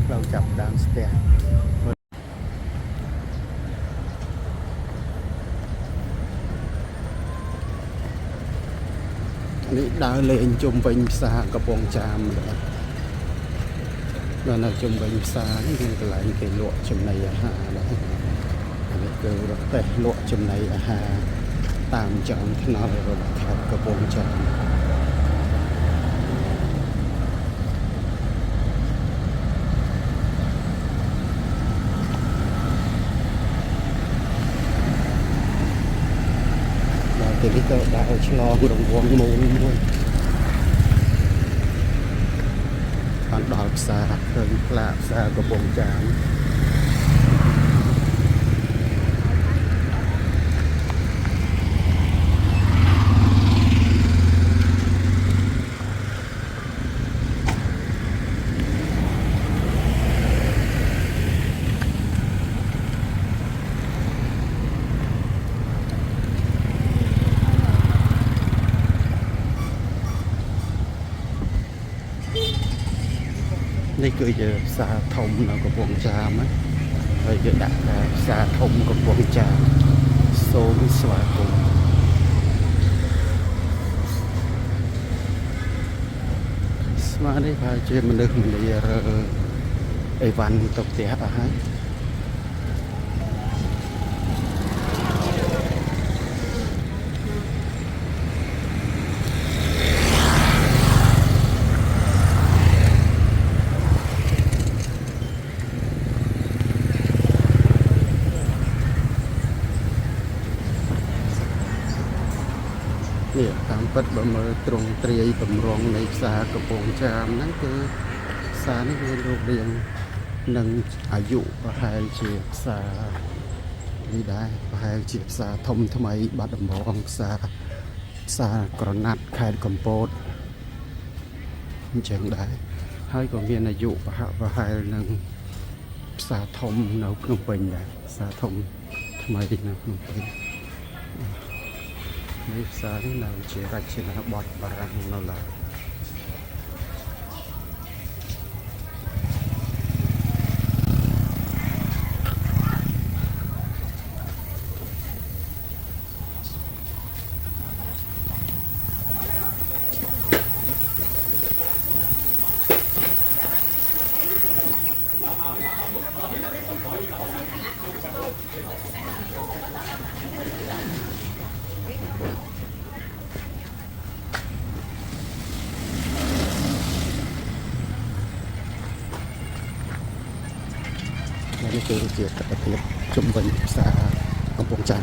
เราจับดาวสเตียនេះដើរលេងជុំវិញផ្សារកំពង់ចាមដល់នៅជុំវិញផ្សារនេះមានកន្លែងគេលក់ចំណីអាហារដែរនេះគឺរទេះលក់ចំណីអាហារតាមចំថ្នល់របស់ខេត្តកំពង់ចាមទីនេះក៏ដើរឆ្លងរង្វង់មូលមួយបានដល់ផ្សារឃើញផ្លាកផ្សារកំពង់ចាមនេះគឺជាផ្សារធំនៅកំពង់ចាមហើយគេដាក់ថាផ្សារធំកំពង់ចាមសូមស្វាគមន៍ស្មានេះថាជាមនុស្សម្នារើអីវ៉ាន់ទៅផ្ទះអស់ហើយនេះតាមពិតបើមើលទ្រង់ទ្រាយតម្រង់នៃផ្សារកំពង់ចាមហ្នឹងគឺផ្សារនេះមានរូបរាងនិងអាយុប្រហែលជាផ្សារនេះដែរប្រហែលជាផ្សារធំថ្មីបាត់ដំបងផ្សារក្រណាត់ខេត្តកំពតអញ្ចឹងដែរហើយក៏មានអាយុប្រហែលនឹងផ្សារធំនៅភ្នំពេញដែរផ្សារធំថ្មីនៅភ្នំពេញនេះផ្សារនេះនៅជារចនាបថបារាំងនៅឡើយនេះគឺជាទស្សនវិជ្ជាជុំវិញផ្សារកំពង់ចាម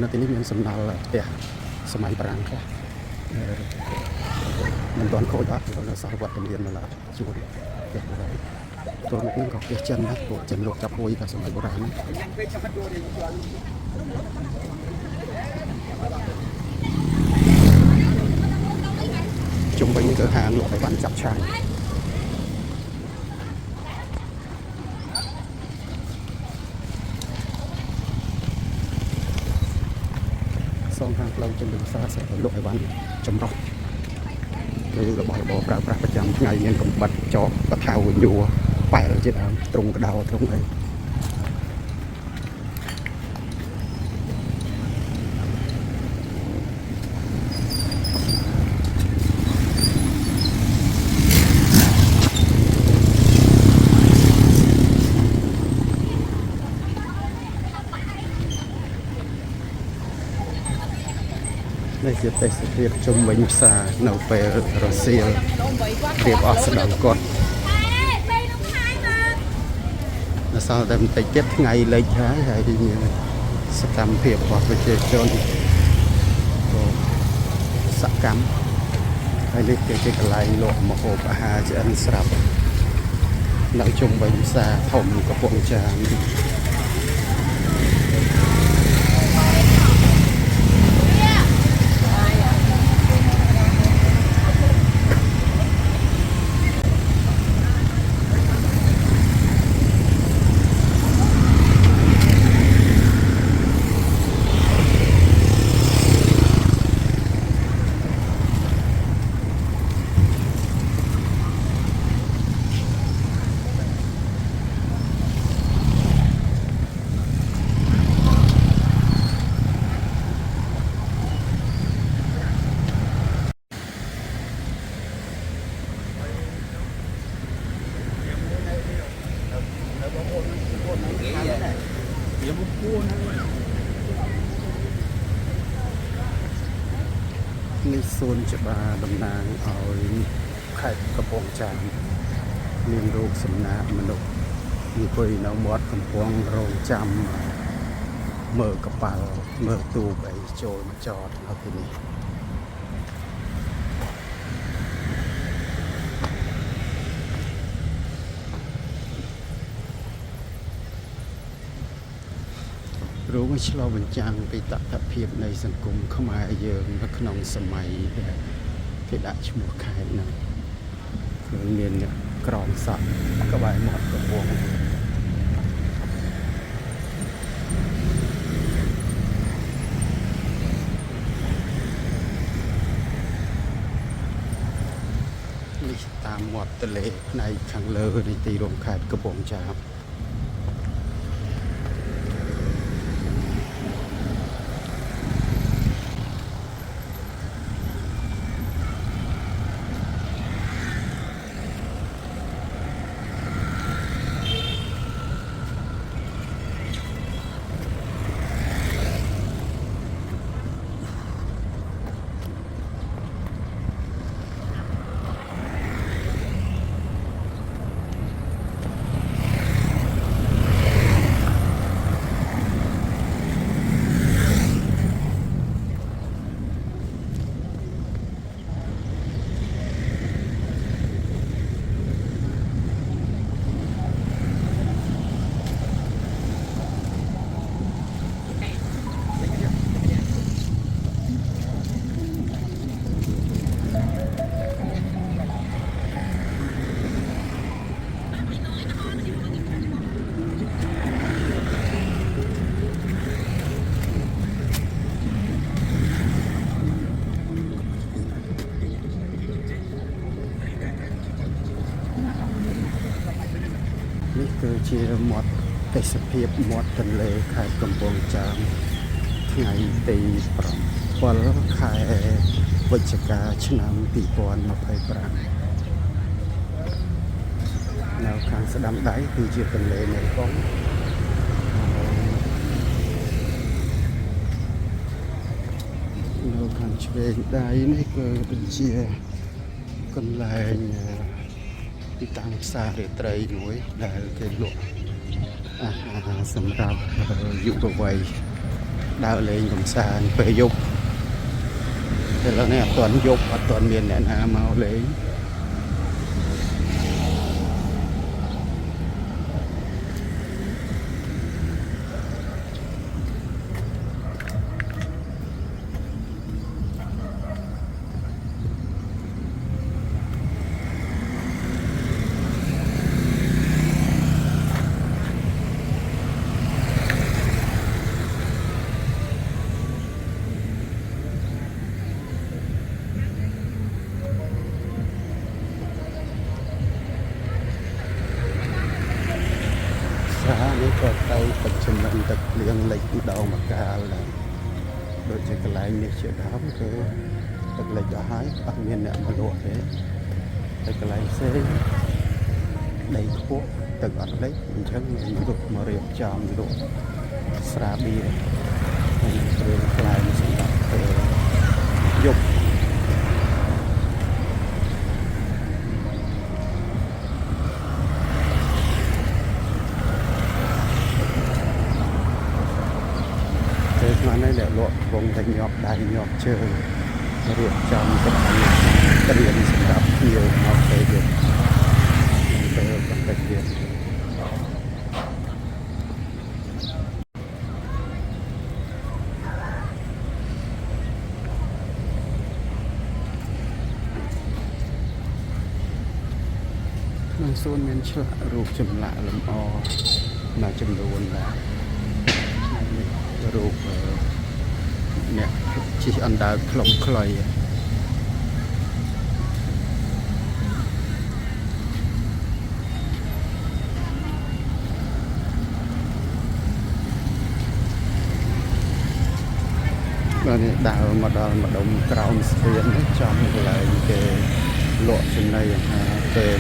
នៅទីនេះមានសំណល់ផ្ទះសម័យបារាំងខ្លះមិនទាន់ខូចអត់នៅសល់វត្តមាននៅឡើយជួនផ្ទះបុរាណទល់មុខនេះក៏ផ្ទះចិនដែរពួកចិនលក់ចាប់ហួយតែសម័យបុរាណជុំវិញនេះគឺហាងលក់អីវ៉ាន់ចាប់ឆាយខាងផ្លូវចេញពីផ្សារsẽលក់អីវ៉ាន់ចម្រុះគឺរបស់របរប្រើប្រាស់ប្រចាំថ្ងៃមានកំបិតចបកថៅយួរប៉ែលជាដើមទ្រង់កដោទ្រង់អីនេះជាទេសភាពជុំវិញផ្សារនៅពេលរសៀលរៀបអស់ស្ដងកត់នៅសល់តែបន្តិចទៀតថ្ងៃលិចហើយមានសកម្មភាពរបស់ប្រជាជនសកម្មហើយនេះគឺជាកន្លែងលក់ម្ហូបអាហារឆ្អិនស្រាប់នៅជុំវិញផ្សារធំកំពង់ចាម នេះសួនច្បារតំណាងឲ្យខេត្តកំពង់ចាមមានរូបសំណាកមនុស្សអង្គុយនៅមាត់កំពង់រងចាំមើលកប៉ាល់មើលទូកអីចូលមកចតនៅទីនេះរូបឆ្លុះបញ្ចាំងពីតថភាពនៃសង្គមខ្មែរយើងនៅក្នុងសម័យដែលគេដាក់ឈ្មោះខេត្តហ្នឹងគឺមានក្រមសក់ក្បែរមាត់កំពង់នេះតាមមាត់ទន្លេផ្នែកខាងលើនៃទីរួមខេត្តកំពង់ចាមនេះគឺជាមាត់ទេសភាពមាត់ទន្លេខេត្តកំពង់ចាមថ្ងៃទី7 ខែវិច្ឆិកាឆ្នាំ2025នៅខាងស្ដាំដៃគឺជាទន្លេមេគង្គនៅខាងឆ្វេងដៃនេះគឺជាកន្លែងទីតាំងផ្សាររាត្រីមួយដែលគេលក់អាហារសម្រាប់យុវវ័យដើរលេងកម្សាន្តពេលយប់តែឥឡូវនេះអត់ទាន់យប់អត់ទាន់មានអ្នកណាមកលេងនេះក៏ទៅទឹកចំណិនទឹកភ្លៀងលិចម្ដងមកកាលដែរដូចជាកន្លែងនេះជាដើមគឺទឹកលិចអស់ហើយអត់មានអ្នកមកលក់ទេតែកន្លែងផ្សេងដីខ្ពស់ទឹកអត់លិចអញ្ចឹងមានរុកមករៀបចំលក់ស្រាបៀរហើយគ្រឿងផ្លែសម្រាប់ពេលយប់ស្មានតែលក់វងតែញាប់ដៃញាប់ជើងរៀបចំទឹកត្រៀមសម្រាប់ភ្ញៀវមកពេលយប់ពេលបន្តិចទៀតក្នុងសួនមានឆ្លាក់រូបចម្លាក់លម្អមួយចំនួនដែររូបអ្នកជិះអណ្ដើកខ្លុំខ្លីបាទនេះដើរមកដល់ម្ដុំក្រោមស្ពាននេះចំកន្លែងគេលក់ចំណីអាហារពេល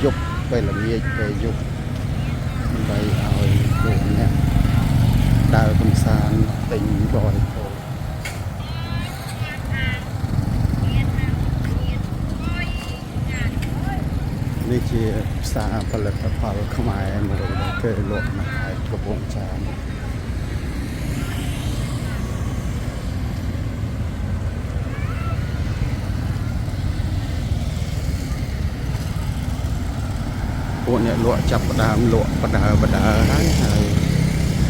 យប់ពេលល្ងាចពេលយប់ដើម្បីឲ្យលោកអ្នក ដើរកំសាន្តទិញបរិភោគនេះជាផ្សារផលិតផលខ្មែរមួយដែលគេលក់នៅខេត្តកំពង់ចាមពួកអ្នកលក់ចាប់ផ្ដើមលក់បដើហើយប្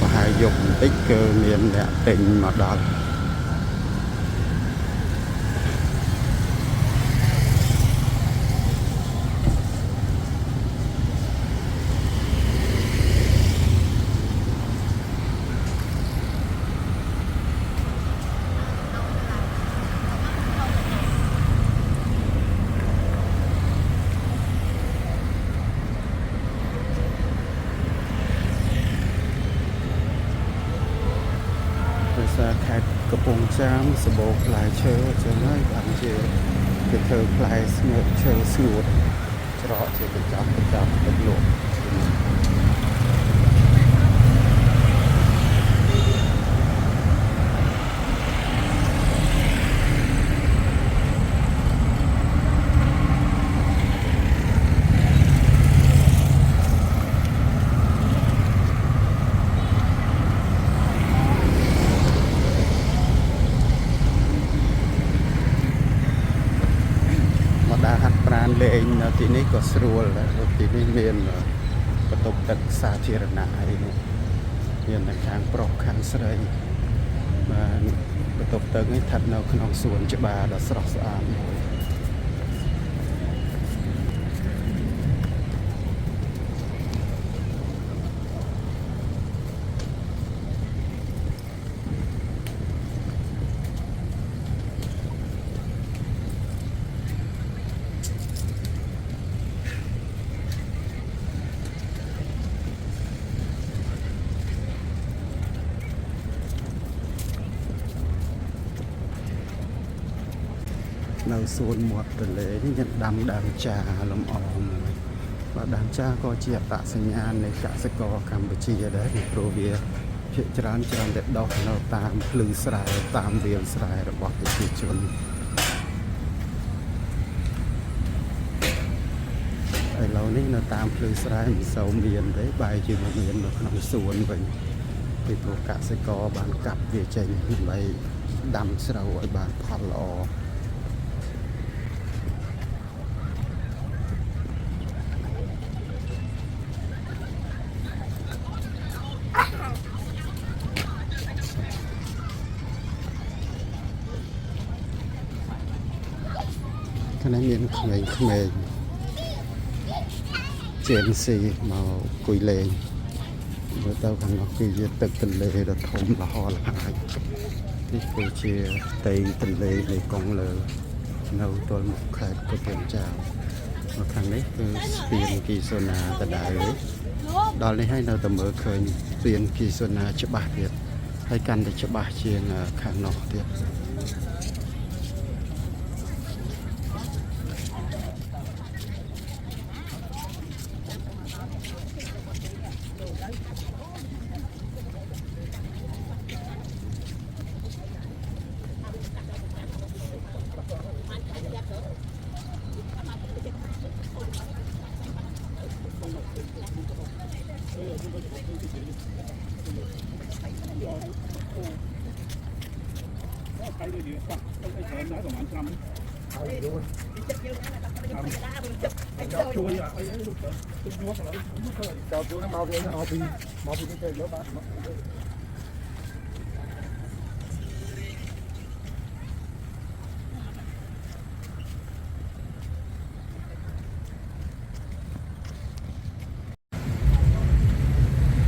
រហែលយប់បន្តិចគឺមានអ្នកទិញមកដល់ខេត្តកំពង់ចាមសម្បូរផ្លែឈើចឹងហើយបានជាគេធ្វើផ្លែស្ងួតឈើស្ងួតច្រកជាកញ្ចប់ទឹកលក់លេងនៅទីនេះក៏ស្រួលដែរទីនេះមានបន្ទប់ទឹកសាធារណៈអីនេះមានទាំងខាងប្រុសខាងស្រីបាទបន្ទប់ទឹកនេះស្ថិតនៅក្នុងសួនច្បារដ៏ស្រស់ស្អាតមួយនៅសួនមាត់ទន្លេនេះយើងដាំដើមចាលំអមួយបាទដើមចាក៏ជាអត្តសញ្ញាណនៃកសិករកម្ពុជាដែរពីព្រោះវាភាគច្រើនតែដុះនៅតាមភ្លឺស្រែតាមវាលស្រែរបស់ប្រជាជនឥឡូវនេះនៅតាមភ្លឺស្រែមិនសូវមានទេបែរជាមកមាននៅក្នុងសួនវិញពីព្រោះកសិករបានកាប់វាចេញដើម្បីដាំស្រូវឲ្យបានផលល្អខាងនេះមានក្មេងជេនស៊ីមកគួយលេងមើលទៅខាងនោះគឺជាទឹកទន្លេដ៏ធំល្ហល្ហាយនេះគឺជាផ្ទៃទន្លេនៃកោះលើនៅទល់មុខខេត្តកំពង់ចាមមកខាងនេះគឺស្ពានគីសូណាដដែលដល់នេះហើយនៅតែមើលឃើញស្ពានគីសូណាច្បាស់ទៀតហើយកាន់តែច្បាស់ជាងខាងនោះទៀត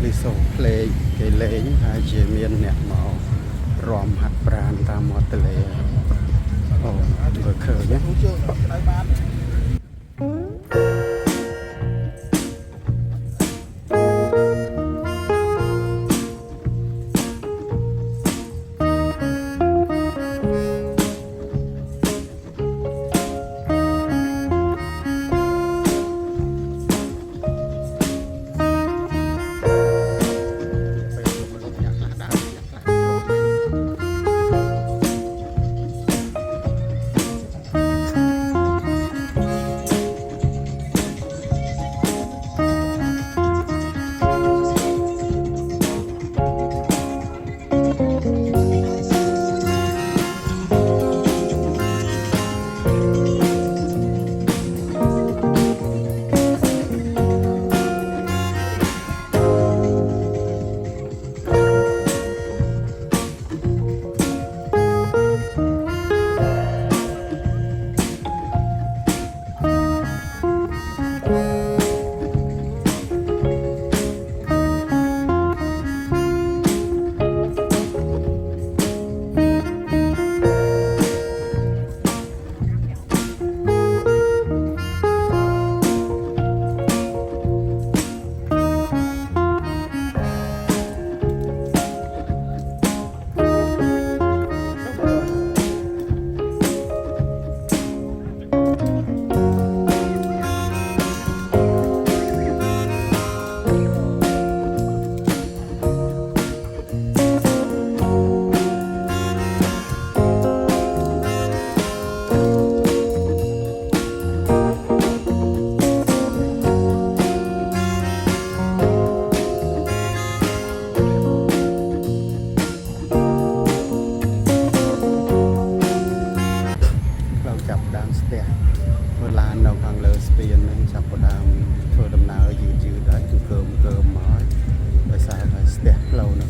លីសូភ្លេងគេលេងហើយជាមានអ្នកមករំហាត់ប្រាណតាមមាត់ទន្លេអូមើលឃើញណាដ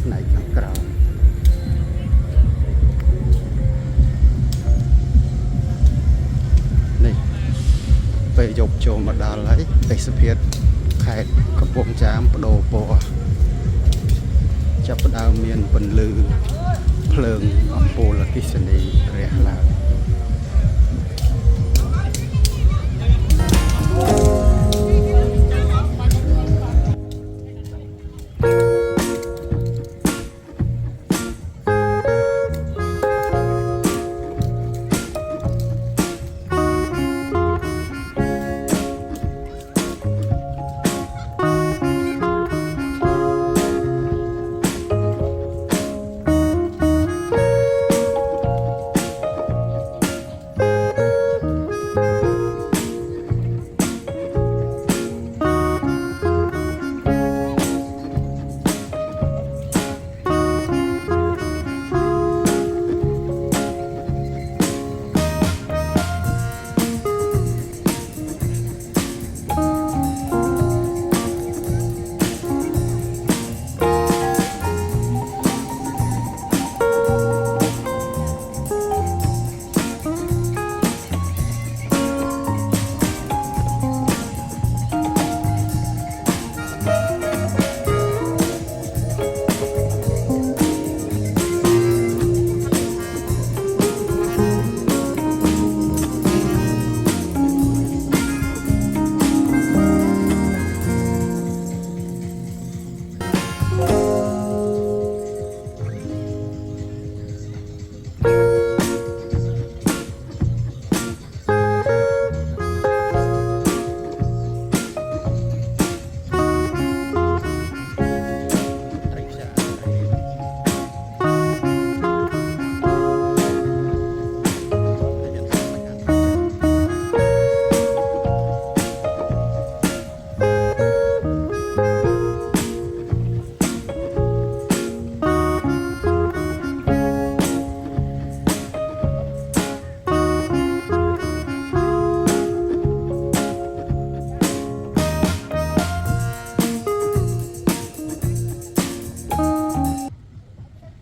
ផ្នែកខាងក្រោមនេះពេលយប់ចូលមកដល់ហើយទេសភាពខេត្តកំពង់ចាមបដូរពណ៌ចាប់ផ្ដើមមានពន្លឺភ្លើងអំពូលអគ្គិសនីរះឡើង